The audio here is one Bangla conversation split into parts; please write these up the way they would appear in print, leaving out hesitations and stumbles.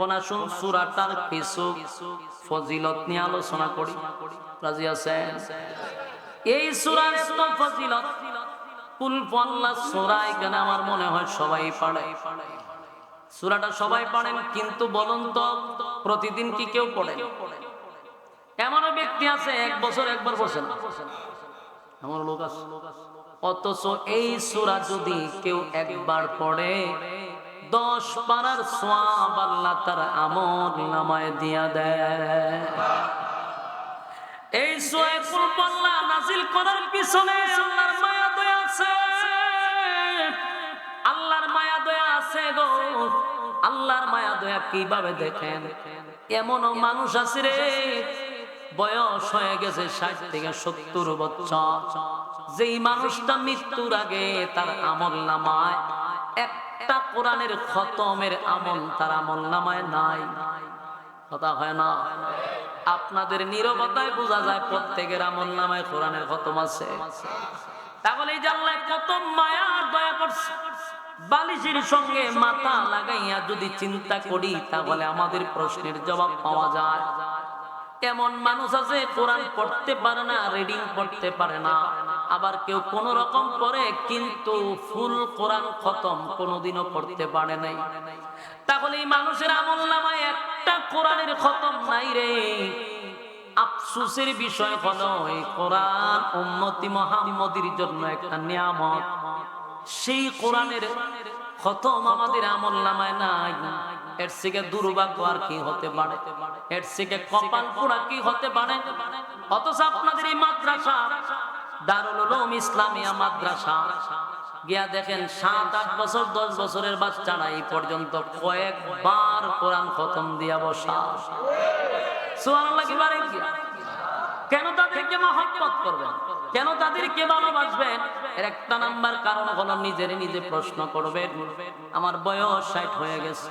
এখন আসুন সূরাটার কিছু ফজিলত নিয়ে আলোচনা করি। রাজি আছেন? এই সূরার এত ফজিলত, কুল আল্লাহ সূরা এখানে আমার মনে হয় সবাই পড়ে। সূরাটা সবাই পড়েন, কিন্তু বলুন তো প্রতিদিন কি কেউ পড়ে? এমন ব্যক্তি আছে 1 বছর একবার পড়ছে না, এমন লোক আছে। অথচ এই সূরা যদি কেউ একবার পড়ে 10 পারার সওয়াব আল্লাহ তার আমলনামায় দিয়া দেয়। এই সূরা কুল আল্লাহ নাযিল করার পিছনে আল্লাহর মায়া দয়া আছে, আল্লাহর মায়া দয়া আছে গো। আল্লাহর মায়া দয়া কিভাবে দেখেন, এমনও মানুষ আছে রে বয়স হয়ে গেছে 60 থেকে 70 বছর, যেই মানুষটা মৃত্যুর আগে তার আমলনামায় একটা কোরআনের খতমের আমল তার আমলনামায় নাই। কথা হয় না? আপনাদের নীরবতায় বোঝা যায় প্রত্যেকের আমলনামায় কোরআনের খতম আছে। তাহলে এই যে আল্লাহ কত মায়া দয়া করছে, বালিশের সঙ্গে মাথা লাগাইয়া যদি চিন্তা করি তাহলে আমাদের প্রশ্নের জবাব পাওয়া যায়। এমন মানুষ আছে কোরআন পড়তে পারে না, রিডিং পড়তে পারে না, আবার কেউ কোন রকম পড়ে কিন্তু ফুল কোরআন খতম কোনোদিনও পড়তে পারে নাই। তাহলে এই মানুষের আমলনামায় একটা কোরআনের খতম নাই রে। আফসোসের বিষয় হলো এই কোরআন উম্মতি মুহাম্মদের জন্য একটা নিয়ামত, সেই কোরআনের খতম আমাদের আমলনামায় নাই। এর থেকে দুর্ভাগ্য আর কি হতে পারে, এর থেকে কপাল পোড়া কি হতে পারে? অথচ আপনাদের এই মাদ্রাসা দারুল উলুম ইসলামিয়া মাদ্রাসা গিয়া দেখেন 7-8 বছর 10 বছরের বাচ্চারা এই পর্যন্ত কয়েকবার কোরআন খতম দিয়া বসা। সুবহানাল্লাহ কি বলেন? কেন তাদেরকে মহব্বত করবেন, কেন তাদেরকে ভালোবাসবেন? এর একটা নাম্বার কারণ হলো নিজের নিজে প্রশ্ন করবেন, আমার বয়স 60 হয়ে গেছে,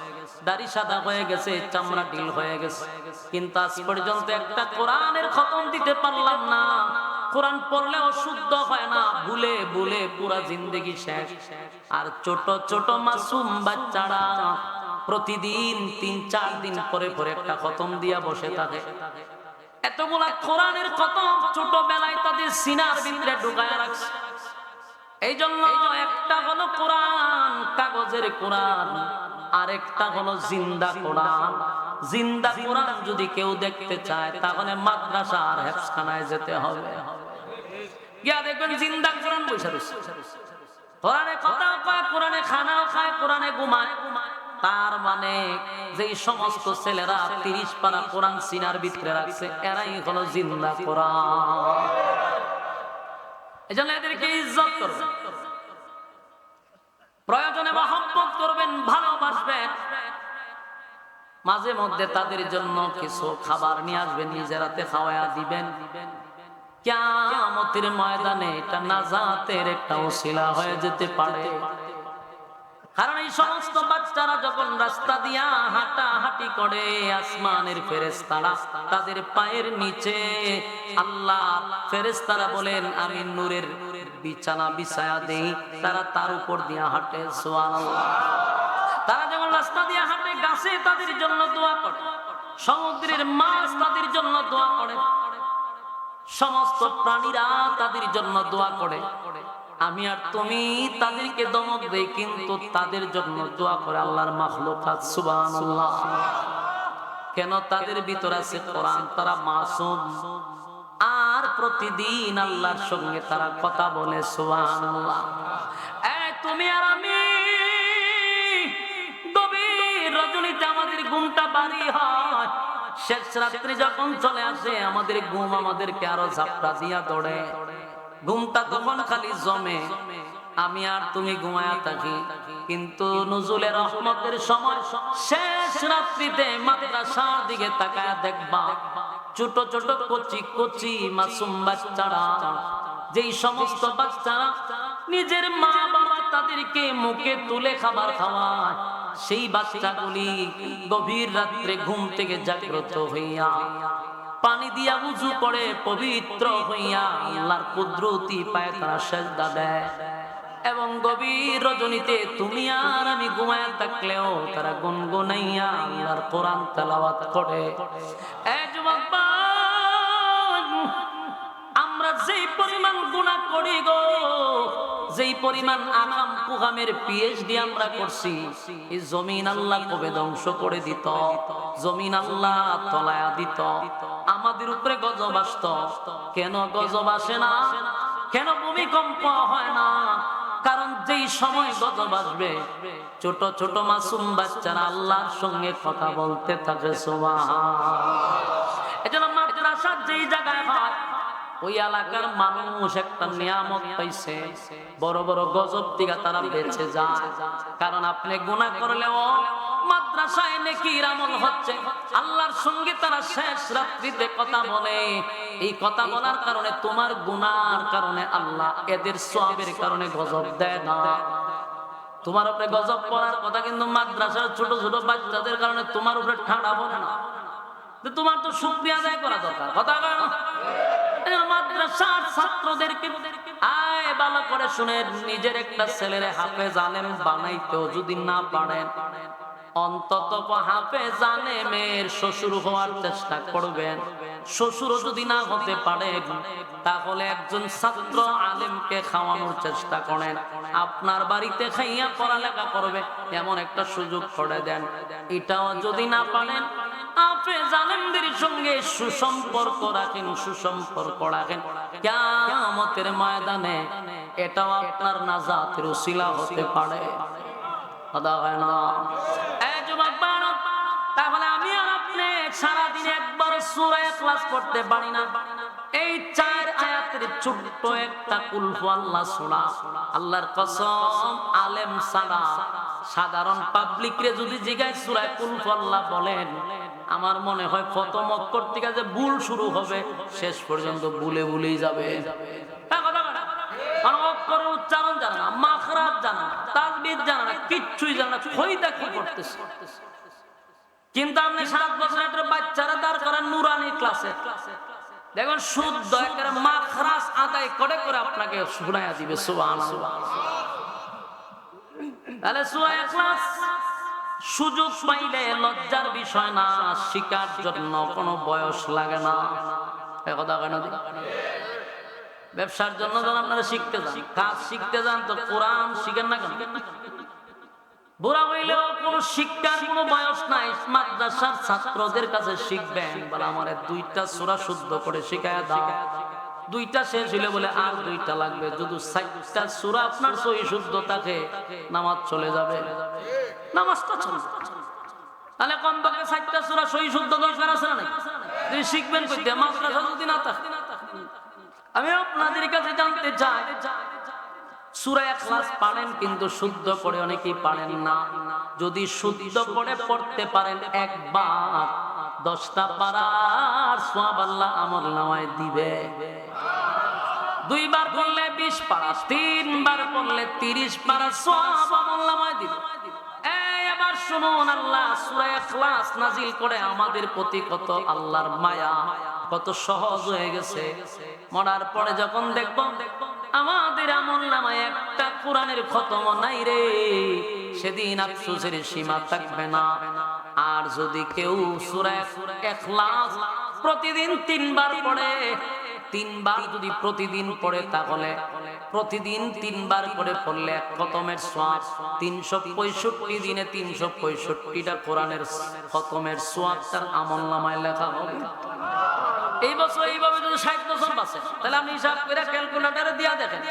দাড়ি সাদা হয়ে গেছে, চামড়া ঢিল হয়ে গেছে, কিন্তু আজ পর্যন্ত একটা কোরআনের খতম দিতে পারলাম না। কোরআন পড়লেও শুদ্ধ হয় না, ভুলে ভুলে পুরা জিন্দেগি শেষ। আর ছোট ছোট মাসুম বাচ্চারা প্রতিদিন 3-4 দিন পরে পরে একটা খতম দিয়া বসে থাকে। এতগুলা কোরআনের খতম ছোটবেলায় তাদের সিনার ভিতরে ঢুকায় রাখছে। এই জন্য একটা হলো কোরআন, কাগজের কোরআন, আরেকটা হলো জিন্দা কোরআন। জিন্দা কোরআন যদি কেউ দেখতে চায় তাহলে মাদ্রাসা আর হেফজখানায় যেতে হবে। গিয়া দেখবেন জিন্দা কোরআন বসে রয়েছে, কোরআনে কথাও কয়, কোরআনে খানাও খায়, কোরআনে ঘুমায়। তার মানে যেই সমস্ত ছেলেরা 30 পারা কোরআন সিনার ভিতরে রাখছে এরাই হলো জিন্দা কোরআন। এজন্য এদেরকে ইজ্জত করবেন, প্রয়োজনে মহব্বত করবেন, ভালোবাসবেন। মাঝে মধ্যে তাদের জন্য কিছু খাবার নিয়ে আসবেন, নিজের হাতে খাওয়ায়া দিবেন। কিয়ামতের ময়দানে এটা নাজাতের একটা ওসিলা হয়ে যেতে পারে। কারণ এই সমস্ত বাচ্চারা যখন রাস্তা দিয়া হাঁটাহাঁটি করে, আসমানের ফেরেশতারা তাদের পায়ের নিচে, আল্লাহ ফেরেশতারা বলেন আমি নূরের বিছানা বিছায়া দেই, তারা তার উপর দিয়া হাঁটে। সুবহানাল্লাহ। তারা যখন রাস্তা দিয়া হাঁটে, গাছে তাদের জন্য দোয়া করে, সমুদ্রের মাছ তাদের জন্য দোয়া করে, সমস্ত প্রাণীরা তাদের জন্য দোয়া করে। আমি আর তুমি তাদেরকে দমক দেই, কিন্তু তাদের জন্য দোয়া করে আল্লাহর মাখলুকাত। সুবহানাল্লাহ। কেন? তাদের ভিতর আছে কোরআন, তারা মাসুম, আর প্রতিদিন আল্লাহর সঙ্গে তারা কথা বলে। সুবহানাল্লাহ। এই তুমি আর আমি গভীর রজনীতে আমাদের ঘুমটা বাড়ি হয়, শেষ রাত্রি যখন চলে আসে আমাদের ঘুম আমাদেরকে আরো ঝাপটা দিয়া দৌড়ে। ঘুমটা তখন খালি জমে, আমি আর তুমি ঘুমায়া থাকি, কিন্তু নুজুলের রহমতের সময় শেষ রাত্রিতে মাদ্রাসার দিকে তাকায়া দেখবা ছোট ছোট কচি কচি মাসুম বাচ্চারা, যেই সমস্ত বাচ্চারা নিজের মা বাবা তাদেরকে মুখে তুলে খাবার খাওয়ায়, সেই বাচ্চাগুলি গভীর রাত্রে ঘুম থেকে জাগ্রত হইয়া পানি দিয়া উযু করে পবিত্র হইয়া আল্লাহর কুদরতি পায়ে তারা সেজদা দেয়। এবং গভীর রজনীতে তুমি আর আমি ঘুমায় থাকলেও তারা গুনগুনাইয়া আল্লাহর কোরআন তেলাওয়াত করে। এই যুবক ভাই, আমরা যেই পরিমাণ গুনাহ করি গো, যেই পরিমাণ আকাম কুকামের পিএইচডি আমরা করছি, এই জমিন আল্লাহ কবে ধ্বংস করে দিত, জমিন আল্লাহ তলায়া দিত, আমাদের উপরে গজব আসত। কেন গজব আসে না? কেন ভূমিকম্প হয় না? কারণ যেই সময় গজব আসবে, ছোট ছোট মাসুম বাচ্চারা আল্লাহর সঙ্গে কথা বলতে থাকে। সুবহানাল্লাহ। এজন্য মাদ্রাসা যেই জায়গায় হয়, ওই এলাকার মানুষ একটা নিয়ামত পাইছে, বড় বড় গজব থেকে তারা বেঁচে যায়। কারণ আপনি গুনাহ করলেও মাদ্রাসায় নেকির আমল হচ্ছে, আল্লাহর সঙ্গে তারা শেষ রাত্রিতে কথা বলে। এই কথা বলার কারণে তোমার গুনার কারণে আল্লাহ এদের সওয়াবের কারণে গজব দেয় না। তোমার উপরে গজব পড়ার কথা কিন্তু মাদ্রাসার ছোট ছোট বাচ্চাদের কারণে তোমার উপরে ঠান্ডা পড়ে না। তোমার তো শুকরিয়া আদায় করা দরকার। কথা বলো। মাদ্রাসার ছাত্রদেরকে আয় ভালো করে শুনে, নিজের একটা ছেলের হাফেজ আলেম বানাইতেও যদি না পারেন, অন্তত হাফেজ আলেমের শ্বশুর হওয়ার চেষ্টা করবেন। শ্বশুরও যদি না হতে পারে, তাহলে একজন ছাত্র আলেমকে খাওয়ানোর চেষ্টা করেন। আপনার বাড়িতে খাইয়া পড়ালেখা করবে এমন একটা সুযোগ করে দেন। এটাও যদি না পারেন, হাফেজ আলেমদের সঙ্গে সুসম্পর্ক রাখেন, সুসম্পর্ক রাখেন। কিয়ামতের ময়দানে এটাও আপনার নাজাতের উসিলা হতে পারে। কথা হয় না? এই যুবক বালক, তাহলে আমি আর আপনি সারাদিন একবার সূরা ইখলাস পড়তে পারি না। এই 4 আয়াতের ছোট্ট একটা কুল হুয়াল্লাহ সূরা, আল্লাহর কসম আলেম ছাড়া সাধারণ পাবলিক রে যদি জিগায় সূরা কুল হুয়াল্লাহ বলেন, আমার মনে হয় প্রথম অক্ষর থেকে যে ভুল শুরু হবে, শেষ পর্যন্ত ভুলে ভুলেই যাবে। অক্ষর উচ্চারণ জানে না, মাখরাজ জানে না, তাজবিদ জানে না, কিচ্ছুই জানে না, খইদা কি করতেছে। কিন্তু আপনি 7 বছরের বাচ্চারা দাঁড় করেন নুরানি ক্লাসে, দেখুন শুদ্ধ একেবারে মাখরাজ আদায় করে করে আপনাকে শোনায়া দিবে। সুবহানাল্লাহ। তাহলে সূরা ইখলাস সুযোগ পাইলে লজ্জার বিষয় না, শিকার জন্য কোনো বয়স লাগে না। কথা কেন? ব্যবসার জন্য যখন আপনারা শিখতে যান, কাজ শিখতে যান, তো কোরআন শিখেন না কেন? বুড়া হইলেও কোনো শিক্ষার কোনো বয়স নাই। মাদ্রাসার ছাত্রদের কাছে শিখবেন, বলে আমার 2টা সূরা শুদ্ধ করে শিখায়া দাও। 2টা শেষ হইলে বলে আর 2টা লাগবে। যদি 4টা সূরা আপনার সহি শুদ্ধ থাকে, নামাজ চলে যাবে, নামাজটা চলে যাবে। তাহলে কমপক্ষে 4টা সূরা সহি শুদ্ধ দরকার আছে না? তুমি শিখবেন কইতে মাদ্রাসা যদি না থাকে। আমি আপনাদের কাছে জানতে চাই, সূরা ইখলাস পারেন কিন্তু শুদ্ধ করে অনেকেই পারেন না। যদি শুদ্ধ করে পড়তে পারেন একবার, 10টা পারার সওয়াব আল্লাহ আমলনামায় দিবে। 2 বার পড়লে 20 পারা, 3 বার পড়লে 30 পারা সওয়াব আমলনামায় দিবে। এবার শুনুন, আল্লাহ সূরা ইখলাস নাজিল করে আমাদের প্রতি কত আল্লাহর মায়া, কত সহজ হয়ে গেছে। মরার পরে যখন দেখব আমাদের আমলনামায় একটা কোরআনের খতম নাই রে, সেদিন আফসোসের সীমা থাকবে না। আর যদি কেউ সূরা ইখলাস প্রতিদিন 3 বার পড়ে, 3 বার যদি প্রতিদিন পড়ে, তাহলে প্রতিদিন 3 বার করে পড়লে এক খতমের সওয়াব 365 দিনে 365টা কোরআনের খতমের সওয়াব তার আমলনামায় লেখা হবে। এই বছর এইভাবে যদি 60 বছর বাঁচে, তাহলে আপনি হিসাব করে ক্যালকুলেটরে দিয়া দেখেন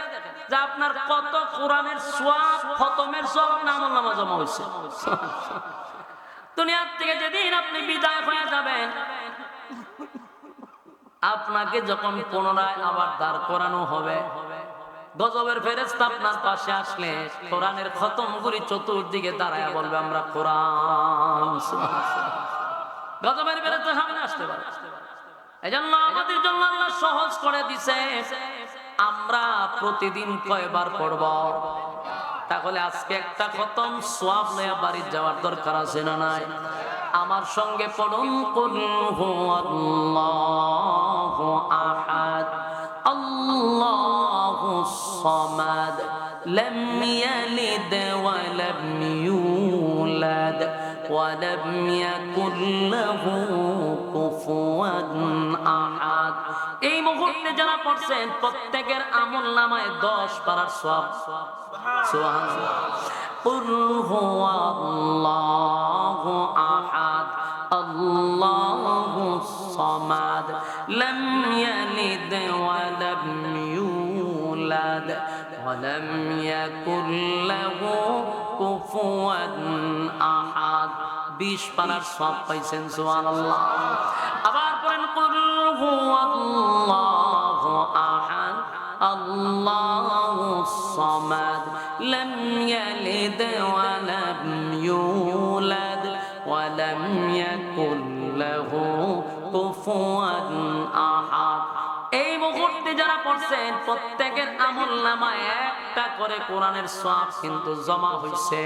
যে আপনার কত কোরআনের সওয়াব, খতমের সওয়াব আপনার আমলনামা জমা হয়েছে। দুনিয়ার থেকে যেদিন আপনি বিদায় হয়ে যাবেন, আপনাকে যখন পুনরায় আবার দাঁড় করানো হবে, গজবের ফেরেশতা আপনার পাশে আসলে কোরআনের খতমগুলি চতুর্দিকে দাঁড়ায় বলবে আমরা কোরআন। গজবের ফেরেশতা সামনে আসতে পারে। এজন্য আমাদের জন্য আল্লাহ সহজ করে দিছে, আমরা প্রতিদিন কয়বার পড়ব। তাহলে আজকে একটা খতম সওয়াব নিয়ে বাড়ি যাওয়ার দরকার আছে না নাই? আমার সঙ্গে পড়ুন, কুল হুয়াল্লাহু আহাদ, আল্লাহুস সামাদ, লাম ইয়ালিদ ওয়া লাম ইউলাদ ওয়া লাম ইয়াকুল লাহু কুফুয়ান আহাদ। এই মুহূর্তে যারা পড়ছেন প্রত্যেকের আমলনামায় 10 পারার সওয়াব। সুবহানাল্লাহ। কুল হুয়াল্লাহু আহাদ আল্লাহুস সামাদ লাম ইয়ালিদ ওয়া লাম ইউলাদ ওয়া লাম ইয়াকুল লাহু কুফুয়ান আহাদ। 20 পারার সওয়াব পাইছেন। সুবহানাল্লাহ। আবার পড়েন কুল হুয়াল্লাহু আহাদ আল্লাহুস সামাদ লাম ইয়ালিদ ওয়া লাম ইউলাদ ওয়া লাম ইয়াকুল লাহু কুফুয়ান আহাদ। এই মুহূর্তে যারা পড়ছেন প্রত্যেকের আমলনামায় একটা করে কোরআনের সওয়াব কিন্তু জমা হইছে।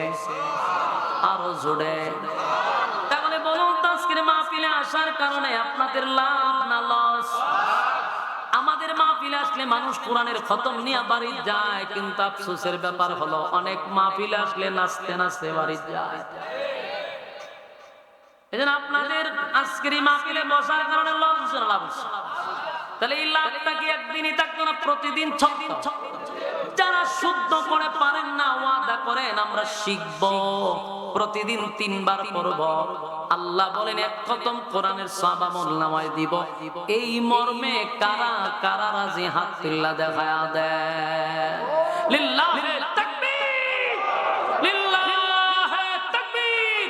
আরো জোরে। তাহলে বলুন তো আজকের মাহফিলে আসার কারণে আপনাদের লাভ না লস? আমাদের মাহফিলে আসলে মানুষ কোরআনের খতম নিয়ে বাড়ি যায়, কিন্তু আফসোসের ব্যাপার হলো অনেক মাহফিলে আসলে নাচতে নাচতে বাড়ি যায়। এজন্য আপনাদের আজকের এই মাহফিলে বসার কারণে লস না লাভ? তাহলে এই লাভটা কি একদিনই থাকতো না? প্রতিদিন থাকতো। যারা শুদ্ধ করে পারেন না ওয়াদা করেন আমরা শিখবো, প্রতিদিন 3 বার পড়ব। আল্লাহ বলেন 1 খতম কোরআনের সওয়াব আমলনামায় দিব। এই মর্মে কারা কারা রাজি হাত তুল্লা দেখায়া দেয়। লিল্লাহি তাকবীর, লিল্লাহি তাকবীর।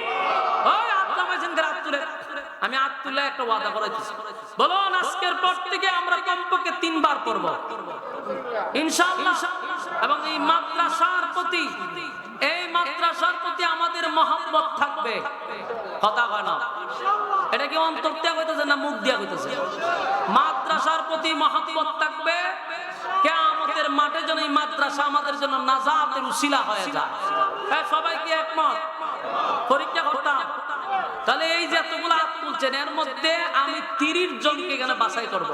ওই আল্লাহ মাঝেন রাত তুলে আমি হাত তুলে একটা ওয়াদা করাইতেছি। বলুন আজকের পর থেকে আমরা কমপক্ষে 3 বার পড়ব ইনশাআল্লাহ। এবং এই মাদ্রাসার প্রতি আমাদের মহব্বত থাকবে। কথা কয় না? এটা কি অন্তর দিয়ে কইতেছে না মুখ দিয়ে কইতেছে? মাদ্রাসার প্রতি মহব্বত থাকবে। কিয়ামতের মাঠে যেন এই মাদ্রাসা আমাদের জন্য নাজাতের উসিলা হয়ে যায়। সবাই কি একমত? পরীক্ষা করতাম। তাহলে এই যে এতগুলো হাত তুলছেন এর মধ্যে আমি 30 জনকে এখানে বাছাই করব।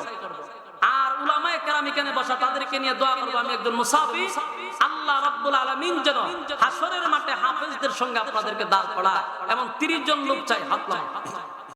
আর উলামায়ে কেরাম এখানে বসা তাদেরকে নিয়ে দোয়া করব। আমি একজন মুসাফির, আল্লাহ রাব্বুল আলামিন যেন হাসরের মাঠে হাফেজদের সঙ্গে আপনাদেরকে দাঁড় করায়। এবং 30 জন লোক চাই। হাত নামান।